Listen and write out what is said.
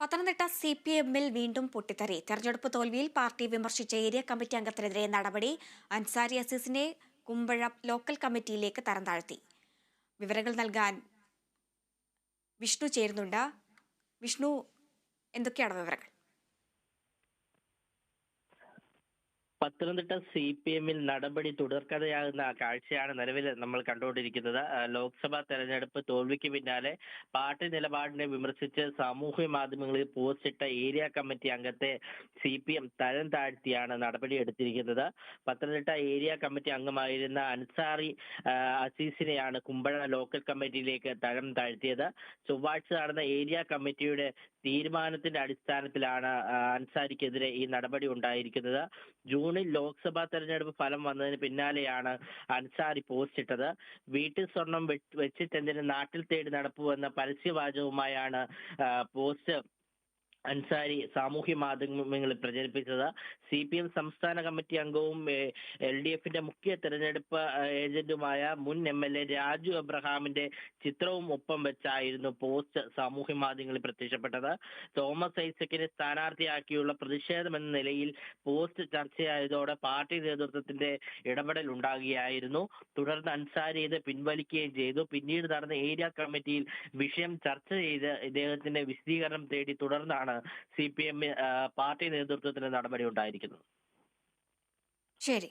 പത്തനംതിട്ട CPM-ൽ വീണ്ടും പൊട്ടിത്തെറി. തെരഞ്ഞെടുപ്പ് തോൽവിയിൽ പാർട്ടി വിമർശിച്ച ഏരിയ കമ്മിറ്റി അംഗത്തിനെതിരെ നടപടി. അൻസാരി അസീസിനെ കുമ്പഴ ലോക്കൽ കമ്മിറ്റിയിലേക്ക് തരംതാഴ്ത്തി. വിവരങ്ങൾ നൽകാൻ വിഷ്ണു ചേരുന്നുണ്ട്. വിഷ്ണു, എന്തൊക്കെയാണ് വിവരങ്ങൾ? പത്തനംതിട്ട CPM-ൽ നടപടി തുടർക്കഥയാകുന്ന കാഴ്ചയാണ് നിലവിൽ നമ്മൾ കണ്ടുകൊണ്ടിരിക്കുന്നത്. ലോക്സഭാ തെരഞ്ഞെടുപ്പ് തോൽവിക്ക് പിന്നാലെ പാർട്ടി നിലപാടിനെ വിമർശിച്ച് സാമൂഹ്യ മാധ്യമങ്ങളിൽ പോസ്റ്റിട്ട ഏരിയ കമ്മിറ്റി അംഗത്തെ CPM തരം താഴ്ത്തിയാണ് നടപടി എടുത്തിരിക്കുന്നത്. പത്തനംതിട്ട ഏരിയ കമ്മിറ്റി അംഗമായിരുന്ന അൻസാരി അസീസിനെയാണ് കുമ്പഴ ലോക്കൽ കമ്മിറ്റിയിലേക്ക് തരം താഴ്ത്തിയത്. ചൊവ്വാഴ്ച നടന്ന ഏരിയ കമ്മിറ്റിയുടെ തീരുമാനത്തിന്റെ അടിസ്ഥാനത്തിലാണ് അൻസാരിക്കെതിരെ ഈ നടപടി ഉണ്ടായിരിക്കുന്നത്. ജൂണിൽ ലോക്സഭാ തെരഞ്ഞെടുപ്പ് ഫലം വന്നതിന് പിന്നാലെയാണ് അൻസാരി പോസ്റ്റ് ഇട്ടത്. വീട്ടിൽ സ്വർണം വെച്ചിട്ടെന്തിന് നാട്ടിൽ തേടി നടപ്പുവെന്ന പരസ്യവാചകവുമായാണ് പോസ്റ്റ് അൻസാരി സാമൂഹ്യ മാധ്യമങ്ങളിൽ പ്രചരിപ്പിച്ചത്. CPM സംസ്ഥാന കമ്മിറ്റി അംഗവും LDF-ന്റെ മുഖ്യ തെരഞ്ഞെടുപ്പ് ഏജന്റുമായ മുൻ MLA രാജു എബ്രഹാമിന്റെ ചിത്രവും ഒപ്പം വെച്ചായിരുന്നു പോസ്റ്റ് സാമൂഹ്യ മാധ്യമങ്ങളിൽ പ്രത്യക്ഷപ്പെട്ടത്. തോമസ് ഐസക്കിനെ സ്ഥാനാർത്ഥിയാക്കിയുള്ള പ്രതിഷേധമെന്ന നിലയിൽ പോസ്റ്റ് ചർച്ചയായതോടെ പാർട്ടി നേതൃത്വത്തിന്റെ ഇടപെടൽ ഉണ്ടാകുകയായിരുന്നു. തുടർന്ന് അൻസാരി ഇത് പിൻവലിക്കുകയും ചെയ്തു. പിന്നീട് നടന്ന ഏരിയ കമ്മിറ്റിയിൽ വിഷയം ചർച്ച ചെയ്ത് ഇദ്ദേഹത്തിന്റെ വിശദീകരണം തേടി തുടർന്നാണ് CPM പാർട്ടി നേതൃത്വത്തിന് നടപടി ഉണ്ടായിരിക്കുന്നത്. ശരി.